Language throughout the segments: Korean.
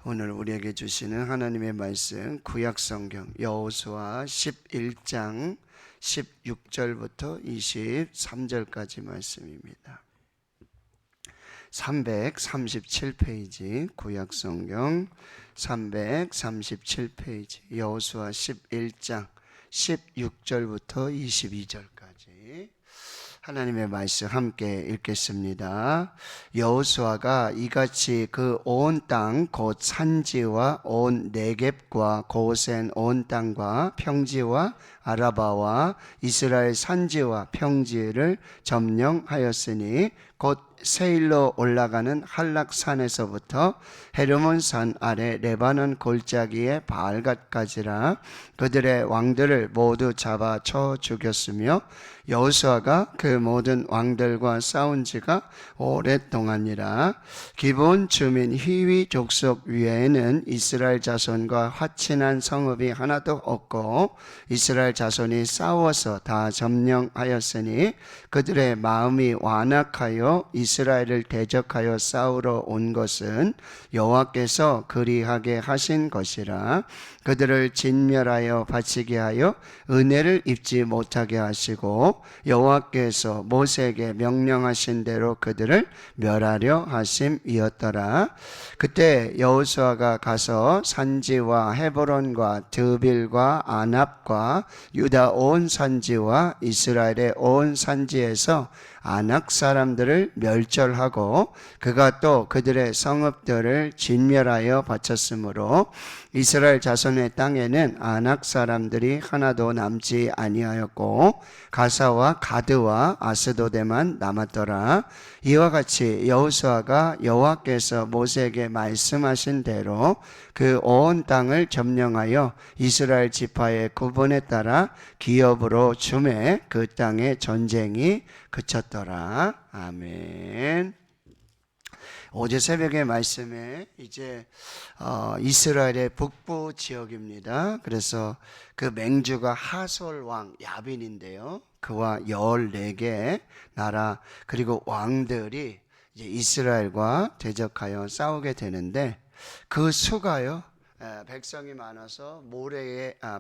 오늘 우리에게 주시는 하나님의 말씀 구약성경 여호수아 11장 16절부터 23절까지 말씀입니다. 337페이지 구약성경 337페이지 여호수아 11장 16절부터 22절까지 하나님의 말씀 함께 읽겠습니다. 여호수아가 이같이 그 온 땅 곧 산지와 온 네겝과 고센 온 땅과 평지와 아라바와 이스라엘 산지와 평지를 점령하였으니 곧 세일로 올라가는 한락산에서부터 헤르몬산 아래 레바논 골짜기의 바알갓까지라. 그들의 왕들을 모두 잡아 쳐 죽였으며 여호수아가 그 모든 왕들과 싸운 지가 오랫동안이라. 기본 주민 히위 족속 외에는 이스라엘 자손과 화친한 성읍이 하나도 없고 이스라엘 자손이 싸워서 다 점령하였으니 그들의 마음이 완악하여 이스라엘을 대적하여 싸우러 온 것은 여호와께서 그리하게 하신 것이라. 그들을 진멸하여 바치게 하여 은혜를 입지 못하게 하시고 여호와께서 모세에게 명령하신 대로 그들을 멸하려 하심이었더라. 그때 여호수아가 가서 산지와 헤브론과 드빌과 아납과 유다 온 산지와 이스라엘의 온 산지에서 아낙 사람들을 멸절하고 그가 또 그들의 성읍들을 진멸하여 바쳤으므로 이스라엘 자손의 땅에는 아낙 사람들이 하나도 남지 아니하였고 가사와 가드와 아스도데만 남았더라. 이와 같이 여호수아가 여호와께서 모세에게 말씀하신 대로 그 온 땅을 점령하여 이스라엘 지파의 구분에 따라 기업으로 주매 그 땅의 전쟁이 그쳤더라. 아멘. 어제 새벽의 말씀에 이제 이스라엘의 북부 지역입니다. 그래서 그 맹주가 하솔 왕 야빈인데요. 그와 14개 나라 그리고 왕들이 이제 이스라엘과 대적하여 싸우게 되는데 그 수가요. 백성이 많아서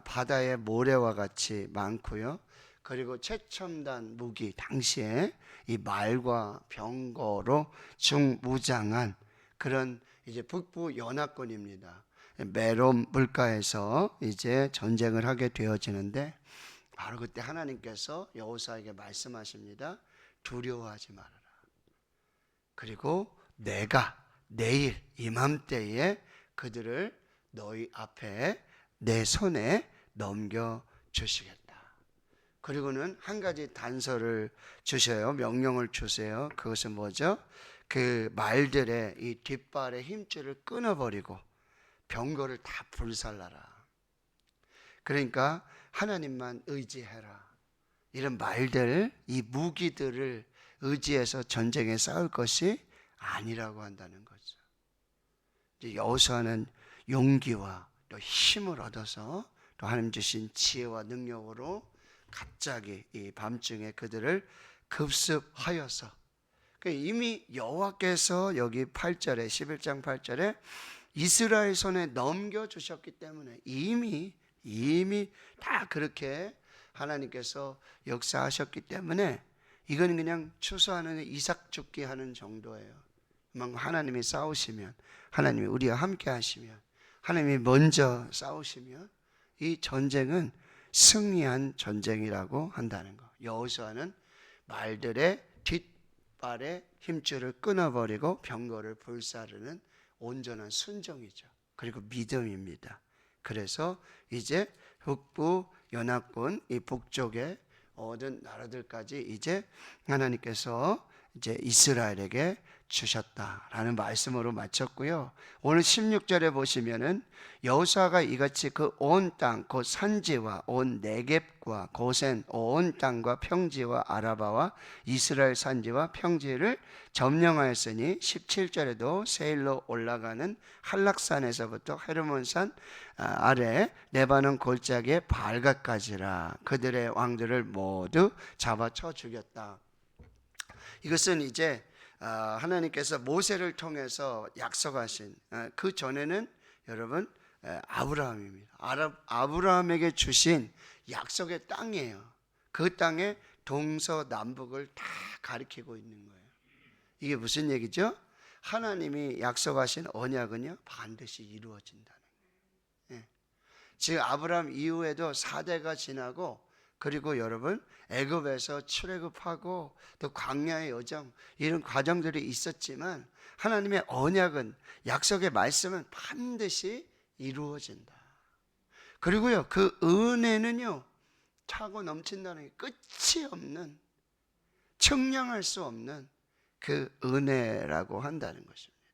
바다의 모래와 같이 많고요. 그리고 최첨단 무기, 당시에 이 말과 병거로 중무장한 그런 이제 북부 연합군입니다. 메롬 물가에서 이제 전쟁을 하게 되어지는데 바로 그때 하나님께서 여호수아에게 말씀하십니다. 두려워하지 말아라. 그리고 내가 내일 이맘때에 그들을 너희 앞에 내 손에 넘겨주시겠다. 그리고는 한 가지 단서를 주셔요. 명령을 주세요. 그것은 뭐죠? 그 말들의 이 뒷발의 힘줄을 끊어버리고 병거를 다 불살라라. 그러니까 하나님만 의지해라. 이런 말들, 이 무기들을 의지해서 전쟁에 싸울 것이 아니라고 한다는 거죠. 이제 여호수아는 용기와 또 힘을 얻어서 또 하나님 주신 지혜와 능력으로 갑자기 이 밤중에 그들을 급습하여서 이미 여호와께서 여기 8절에 11장 8절에 이스라엘 손에 넘겨주셨기 때문에 이미 다 그렇게 하나님께서 역사하셨기 때문에 이건 그냥 추수하는 이삭 죽기 하는 정도예요. 하나님이 싸우시면 하나님이 우리와 함께 하시면 하나님이 먼저 싸우시면 이 전쟁은 승리한 전쟁이라고 한다는 거. 여호수아는 말들의 뒷발의 힘줄을 끊어버리고 병거를 불사르는 온전한 순종이죠. 그리고 믿음입니다. 그래서 이제 북부 연합군 이 북쪽의 모든 나라들까지 이제 하나님께서 이제 이스라엘에게 주셨다라는 말씀으로 마쳤고요. 오늘 16절에 보시면은 여호수아가 이같이 그 온 땅 곧 산지와 온 네겝과 고센 온 땅과 평지와 아라바와 이스라엘 산지와 평지를 점령하였으니 17절에도 세일로 올라가는 한락산에서부터 헤르몬산 아래 레바논 골짜기의 바알갓까지라. 그들의 왕들을 모두 잡아쳐 죽였다. 이것은 이제 하나님께서 모세를 통해서 약속하신 그 전에는 여러분 아브라함입니다. 아브라함에게 주신 약속의 땅이에요. 그 땅에 동서남북을 다 가리키고 있는 거예요. 이게 무슨 얘기죠? 하나님이 약속하신 언약은요 반드시 이루어진다는 거예요. 즉 아브라함 이후에도 4대가 지나고, 그리고 여러분 애굽에서 출애굽하고 또 광야의 여정, 이런 과정들이 있었지만 하나님의 언약은, 약속의 말씀은 반드시 이루어진다. 그리고요 그 은혜는요 차고 넘친다는 게 끝이 없는, 측량할 수 없는 그 은혜라고 한다는 것입니다.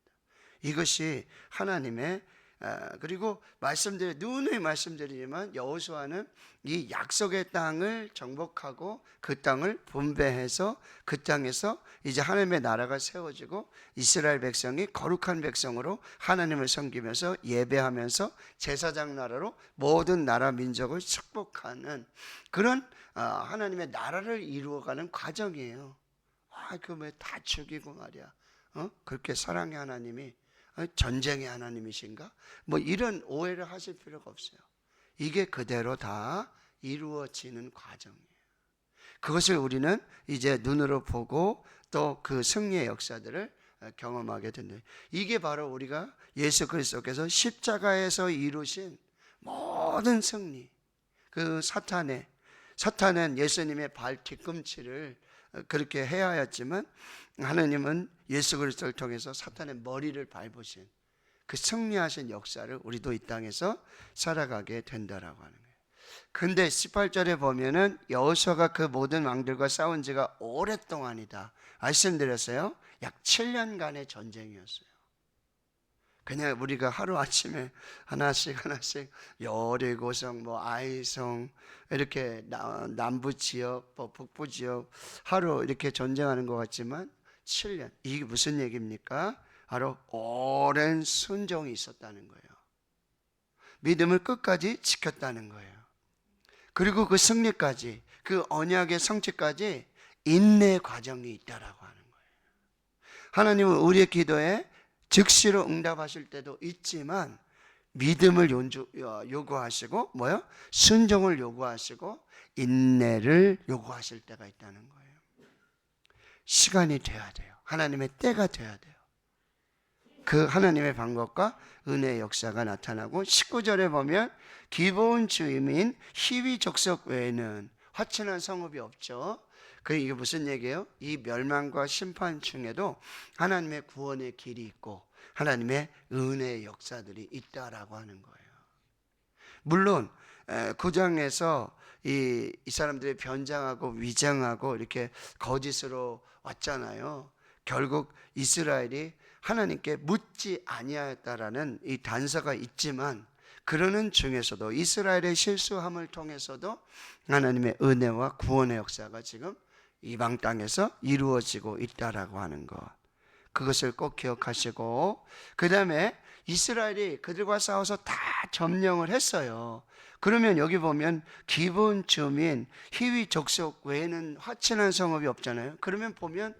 이것이 하나님의 그리고 누누이 말씀드리지만 여호수아는 이 약속의 땅을 정복하고 그 땅을 분배해서 그 땅에서 이제 하나님의 나라가 세워지고 이스라엘 백성이 거룩한 백성으로 하나님을 섬기면서 예배하면서 제사장 나라로 모든 나라 민족을 축복하는 그런 하나님의 나라를 이루어가는 과정이에요. 그 왜 다 죽이고 말이야, 그렇게 사랑의 하나님이 전쟁의 하나님이신가? 뭐 이런 오해를 하실 필요가 없어요. 이게 그대로 다 이루어지는 과정이에요. 그것을 우리는 이제 눈으로 보고 또 그 승리의 역사들을 경험하게 된다. 이게 바로 우리가 예수 그리스도께서 십자가에서 이루신 모든 승리, 그 사탄은 예수님의 발 뒤꿈치를 그렇게 해야 했지만 하나님은 예수 그리스도를 통해서 사탄의 머리를 밟으신 그 승리하신 역사를 우리도 이 땅에서 살아가게 된다라고 하는 거예요. 근데 18절에 보면은 여호수아가 그 모든 왕들과 싸운 지가 오랫동안이다 말씀드렸어요. 약 7년간의 전쟁이었어요. 그냥 우리가 하루아침에 하나씩 여리고성, 아이성, 이렇게 남부지역, 북부지역 하루 이렇게 전쟁하는 것 같지만 7년, 이게 무슨 얘기입니까? 바로 오랜 순종이 있었다는 거예요. 믿음을 끝까지 지켰다는 거예요. 그리고 그 승리까지, 그 언약의 성취까지 인내 과정이 있다라고 하는 거예요. 하나님은 우리의 기도에 즉시로 응답하실 때도 있지만 믿음을 요구하시고 순종을 요구하시고 인내를 요구하실 때가 있다는 거예요. 시간이 돼야 돼요. 하나님의 때가 돼야 돼요. 그 하나님의 방법과 은혜의 역사가 나타나고 19절에 보면 기브온 주민인 히위 족속 외에는 화친한 성읍이 없죠. 이게 무슨 얘기예요? 이 멸망과 심판 중에도 하나님의 구원의 길이 있고 하나님의 은혜의 역사들이 있다라고 하는 거예요. 물론 9장에서 이 사람들이 변장하고 위장하고 이렇게 거짓으로 왔잖아요. 결국 이스라엘이 하나님께 묻지 아니하였다라는 이 단서가 있지만, 그러는 중에서도 이스라엘의 실수함을 통해서도 하나님의 은혜와 구원의 역사가 지금 이방 땅에서 이루어지고 있다라고 하는 것, 그것을 꼭 기억하시고, 그 다음에 이스라엘이 그들과 싸워서 다 점령을 했어요. 그러면 여기 보면 기브온 주민 히위 족속 외에는 화친한 성읍이 없잖아요. 그러면 보면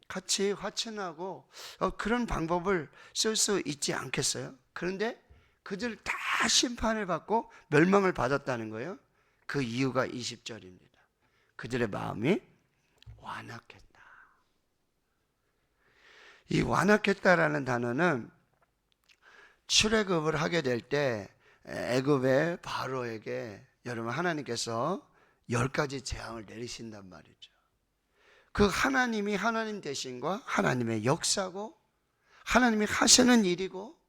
같이 화친하고 그런 방법을 쓸 수 있지 않겠어요? 그런데 그들 다 심판을 받고 멸망을 받았다는 거예요. 그 이유가 20절입니다. 그들의 마음이 완악했다. 이 완악했다라는 단어는 출애굽을 하게 될 때 애굽의 바로에게 여러분 하나님께서 10가지 재앙을 내리신단 말이죠. 그 하나님이 하나님 되신과 하나님의 역사고 하나님이 하시는 일이고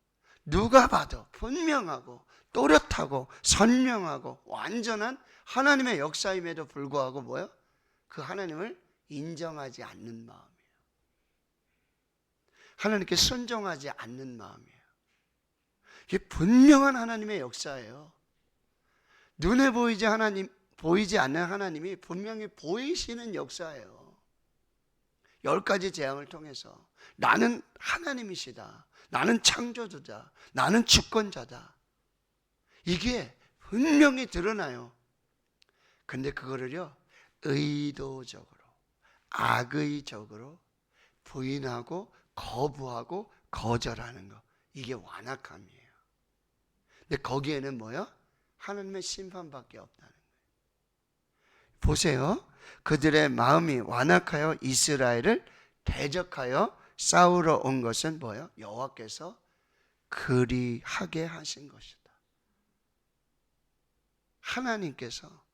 누가 봐도 분명하고 또렷하고 선명하고 완전한 하나님의 역사임에도 불구하고 그 하나님을 인정하지 않는 마음이에요. 하나님께 순종하지 않는 마음이에요. 이게 분명한 하나님의 역사예요. 눈에 보이지 않는 하나님이 분명히 보이시는 역사예요. 10가지 재앙을 통해서 나는 하나님이시다, 나는 창조주다, 나는 주권자다, 이게 분명히 드러나요. 근데 그거를요 의도적으로, 악의적으로 부인하고 거부하고 거절하는 거. 이게 완악함이에요. 근데 거기에는 뭐요? 하나님의 심판밖에 없다는 거예요. 보세요. 그들의 마음이 완악하여 이스라엘을 대적하여 싸우러 온 것은 뭐예요? 여호와께서 그리하게 하신 것이다. 하나님께서.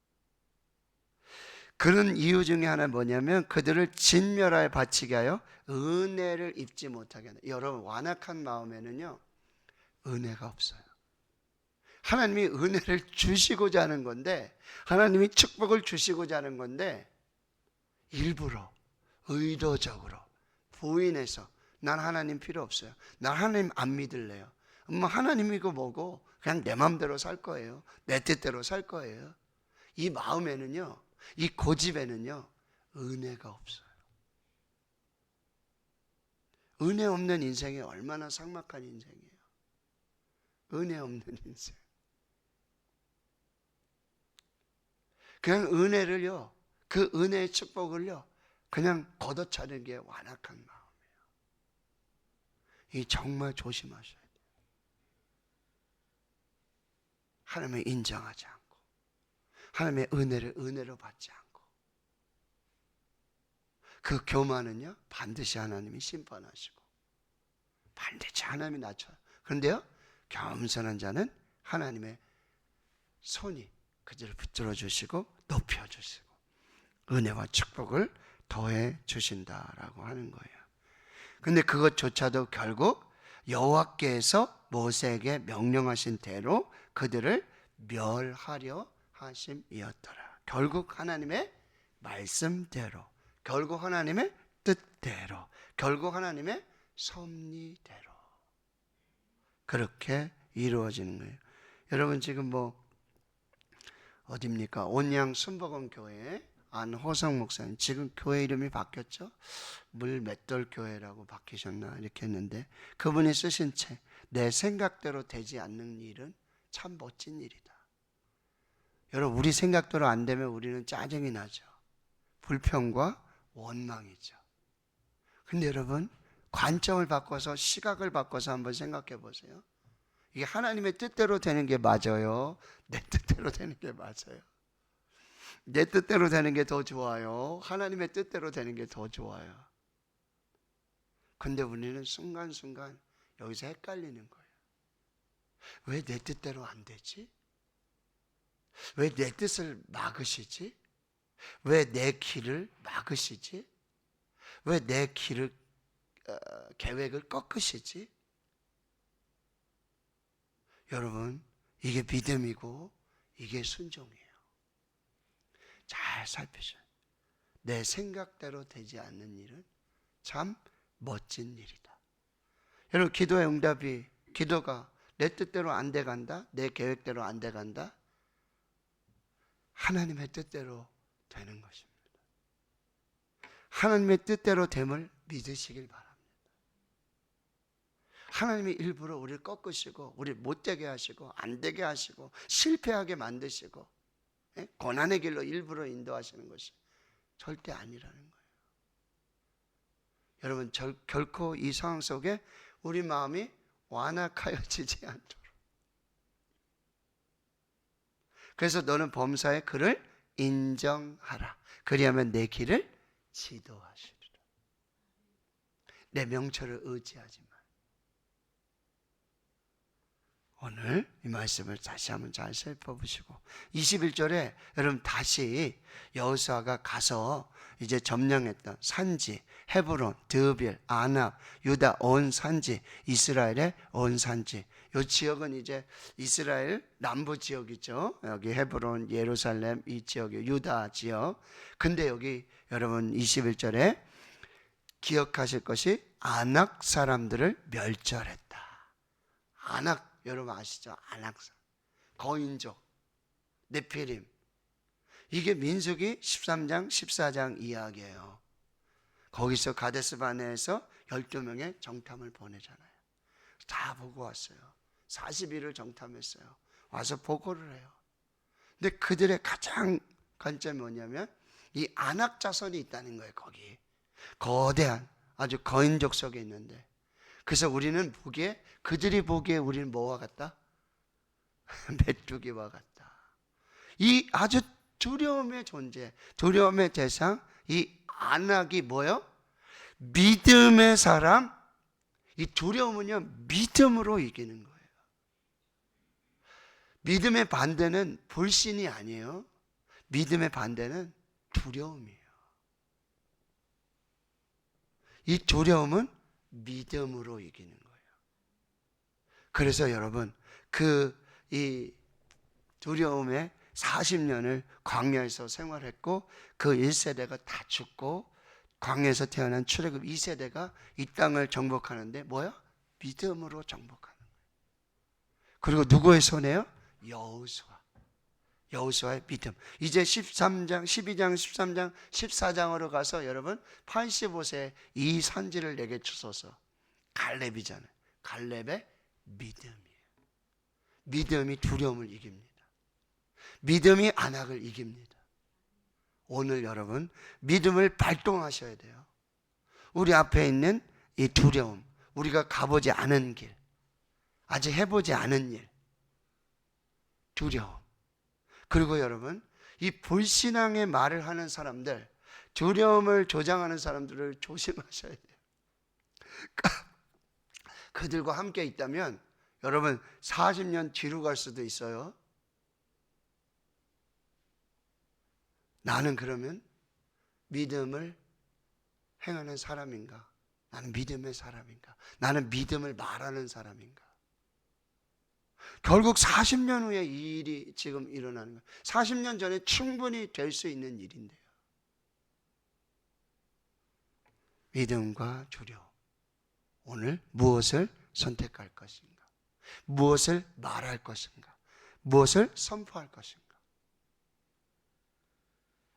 그런 이유 중에 하나 뭐냐면 그들을 진멸하여 바치게 하여 은혜를 입지 못하게 한다. 여러분, 완악한 마음에는요, 은혜가 없어요. 하나님이 은혜를 주시고자 하는 건데, 하나님이 축복을 주시고자 하는 건데, 일부러 의도적으로 부인해서 난 하나님 필요 없어요, 난 하나님 안 믿을래요, 뭐 하나님이고 뭐고 그냥 내 마음대로 살 거예요, 내 뜻대로 살 거예요. 이 마음에는요, 이 고집에는요, 은혜가 없어요. 은혜 없는 인생이 얼마나 삭막한 인생이에요. 은혜 없는 인생. 그냥 은혜를요, 그 은혜의 축복을요, 그냥 걷어차는 게 완악한 마음이에요. 이 정말 조심하셔야 돼요. 하나님을 인정하지 않고, 하나님의 은혜를 은혜로 받지 않고, 그 교만은요, 반드시 하나님이 심판하시고, 반드시 하나님이 낮춰요. 그런데요, 겸손한 자는 하나님의 손이 그들을 붙들어 주시고 높여 주시고 은혜와 축복을 더해 주신다라고 하는 거예요. 근데 그것조차도 결국 여호와께서 모세에게 명령하신 대로 그들을 멸하려 하심이었더라. 결국 하나님의 말씀대로, 결국 하나님의 뜻대로, 결국 하나님의 섭리대로 그렇게 이루어지는 거예요. 여러분, 지금 뭐 어딥니까? 온양 순복음 교회 안호성 목사님, 지금 교회 이름이 바뀌었죠? 물맷돌 교회라고 바뀌셨나 이렇게 했는데, 그분이 쓰신 책 내 생각대로 되지 않는 일은 참 멋진 일이다. 여러분, 우리 생각대로 안 되면 우리는 짜증이 나죠. 불평과 원망이죠. 근데 여러분, 관점을 바꿔서, 시각을 바꿔서 한번 생각해 보세요. 이게 하나님의 뜻대로 되는 게 맞아요, 내 뜻대로 되는 게 맞아요? 내 뜻대로 되는 게 더 좋아요, 하나님의 뜻대로 되는 게 더 좋아요? 근데 우리는 순간순간 여기서 헷갈리는 거예요. 왜 내 뜻대로 안 되지? 왜 내 뜻을 막으시지? 왜 내 길을 막으시지? 왜 내 길을 계획을 꺾으시지? 여러분, 이게 믿음이고 이게 순종이에요. 잘 살피셔요. 내 생각대로 되지 않는 일은 참 멋진 일이다. 여러분, 기도의 응답이, 기도가 내 뜻대로 안 돼 간다, 내 계획대로 안 돼 간다, 하나님의 뜻대로 되는 것입니다. 하나님의 뜻대로 됨을 믿으시길 바랍니다. 하나님이 일부러 우리를 꺾으시고 우리를 못되게 하시고 안 되게 하시고 실패하게 만드시고 고난의 길로 일부러 인도하시는 것이 절대 아니라는 거예요. 여러분, 결코 이 상황 속에 우리 마음이 완악하여지지 않도록. 그래서 너는 범사에 그를 인정하라. 그리하면 내 길을 지도하시리라. 내 명철을 의지하지 마. 오늘 이 말씀을 다시 한번 잘 살펴보시고 21절에 여러분 다시 여호수아가 가서 이제 점령했던 산지 헤브론, 드빌, 아낙, 유다 온 산지, 이스라엘의 온 산지, 이 지역은 이제 이스라엘 남부 지역이죠. 여기 헤브론, 예루살렘 이 지역이 유다 지역. 근데 여기 여러분 21절에 기억하실 것이 아낙 사람들을 멸절했다. 아낙 여러분 아시죠? 아낙사, 거인족, 네피림. 이게 민수기 13장, 14장 이야기예요. 거기서 가데스바네에서 12명의 정탐을 보내잖아요. 다 보고 왔어요. 40일을 정탐했어요. 와서 보고를 해요. 근데 그들의 가장 관점이 뭐냐면 이 아낙 자손이 있다는 거예요. 거기 거대한 아주 거인족 속에 있는데, 그래서 우리는 보기에, 그들이 보기에 우리는 뭐와 같다? 메뚜기와 같다. 이 아주 두려움의 존재, 두려움의 대상, 이 안악이 뭐요? 믿음의 사람. 이 두려움은요, 믿음으로 이기는 거예요. 믿음의 반대는 불신이 아니에요. 믿음의 반대는 두려움이에요. 이 두려움은 믿음으로 이기는 거예요. 그래서 여러분, 이 두려움의 40년을 광야에서 생활했고, 그 1세대가 다 죽고, 광야에서 태어난 출애굽 2세대가 이 땅을 정복하는데 뭐야? 믿음으로 정복하는 거예요. 그리고 누구의 손에요? 여호수아의 믿음. 이제 13장, 12장, 13장, 14장으로 가서 여러분 85세 이 선지를 내게 주소서. 갈렙이잖아요. 갈렙의 믿음이에요. 믿음이 두려움을 이깁니다. 믿음이 안악을 이깁니다. 오늘 여러분 믿음을 발동하셔야 돼요. 우리 앞에 있는 이 두려움, 우리가 가보지 않은 길, 아직 해보지 않은 일, 두려움. 그리고 여러분, 이 불신앙의 말을 하는 사람들, 두려움을 조장하는 사람들을 조심하셔야 돼요. 그들과 함께 있다면 여러분 40년 뒤로 갈 수도 있어요. 나는 그러면 믿음을 행하는 사람인가? 나는 믿음의 사람인가? 나는 믿음을 말하는 사람인가? 결국 40년 후에 이 일이 지금 일어나는 거예요. 40년 전에 충분히 될 수 있는 일인데요. 믿음과 두려움. 오늘 무엇을 선택할 것인가? 무엇을 말할 것인가? 무엇을 선포할 것인가?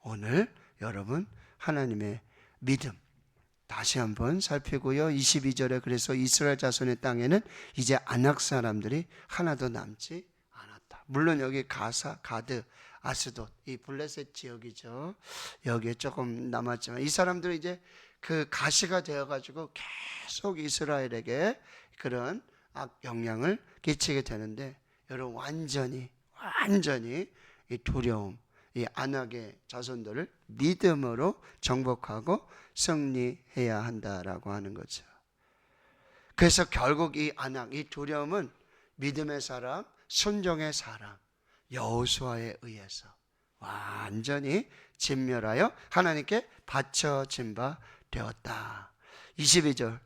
오늘 여러분 하나님의 믿음 다시 한번 살피고요. 22절에 그래서 이스라엘 자손의 땅에는 이제 안악 사람들이 하나도 남지 않았다. 물론 여기 가드, 아스돗, 이 블레셋 지역이죠. 여기에 조금 남았지만 이 사람들은 이제 그 가시가 되어가지고 계속 이스라엘에게 그런 악 영향을 끼치게 되는데, 여러분 완전히 이 두려움, 이 안악의 자손들을 믿음으로 정복하고 승리해야 한다라고 하는 거죠. 그래서 결국 이 안악, 이 두려움은 믿음의 사람, 순종의 사람 여호수아에 의해서 완전히 진멸하여 하나님께 바쳐진 바 되었다. 22절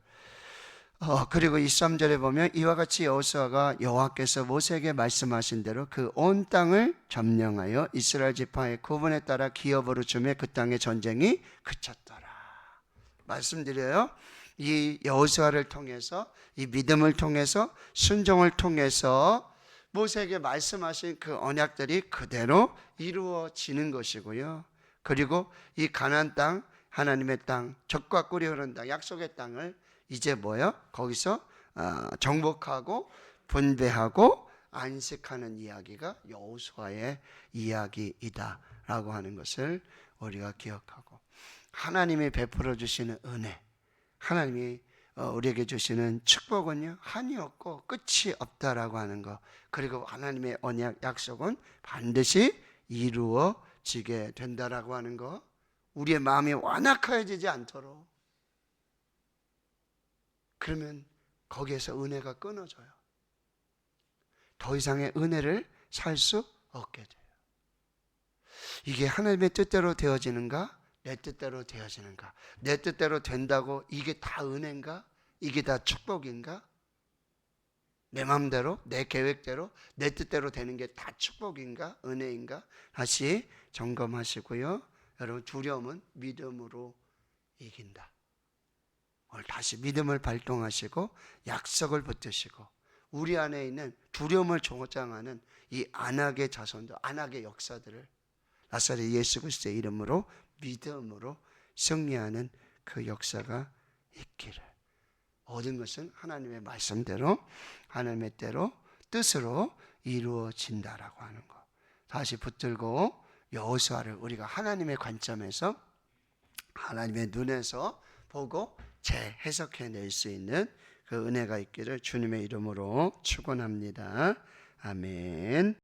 그리고 23절에 보면 이와 같이 여호수아가 여호와께서 모세에게 말씀하신 대로 그 온 땅을 점령하여 이스라엘 지파의 구분에 따라 기업으로 주매 그 땅의 전쟁이 그쳤더라. 말씀드려요. 이 여호수아를 통해서, 이 믿음을 통해서, 순종을 통해서 모세에게 말씀하신 그 언약들이 그대로 이루어지는 것이고요. 그리고 이 가나안 땅, 하나님의 땅, 젖과 꿀이 흐르는 땅, 약속의 땅을 이제 뭐요? 거기서 정복하고 분배하고 안식하는 이야기가 여호수아의 이야기이다라고 하는 것을 우리가 기억하고, 하나님이 베풀어 주시는 은혜, 하나님이 우리에게 주시는 축복은요 한이 없고 끝이 없다라고 하는 것, 그리고 하나님의 언약 약속은 반드시 이루어지게 된다라고 하는 것, 우리의 마음이 완악해지지 않도록, 그러면 거기에서 은혜가 끊어져요. 더 이상의 은혜를 살 수 없게 돼요. 이게 하나님의 뜻대로 되어지는가? 내 뜻대로 되어지는가? 내 뜻대로 된다고 이게 다 은혜인가? 이게 다 축복인가? 내 마음대로, 내 계획대로, 내 뜻대로 되는 게 다 축복인가? 은혜인가? 다시 점검하시고요. 여러분, 두려움은 믿음으로 이긴다. 오늘 다시 믿음을 발동하시고 약속을 붙드시고, 우리 안에 있는 두려움을 조장하는 이 안악의 자손들, 안악의 역사들을 나사렛 예수 그리스도의 이름으로 믿음으로 승리하는 그 역사가 있기를. 모든 것은 하나님의 말씀대로, 하나님의 때로, 뜻으로 이루어진다라고 하는 것 다시 붙들고, 여호수아를 우리가 하나님의 관점에서, 하나님의 눈에서 보고 재해석해낼 수 있는 그 은혜가 있기를 주님의 이름으로 축원합니다. 아멘.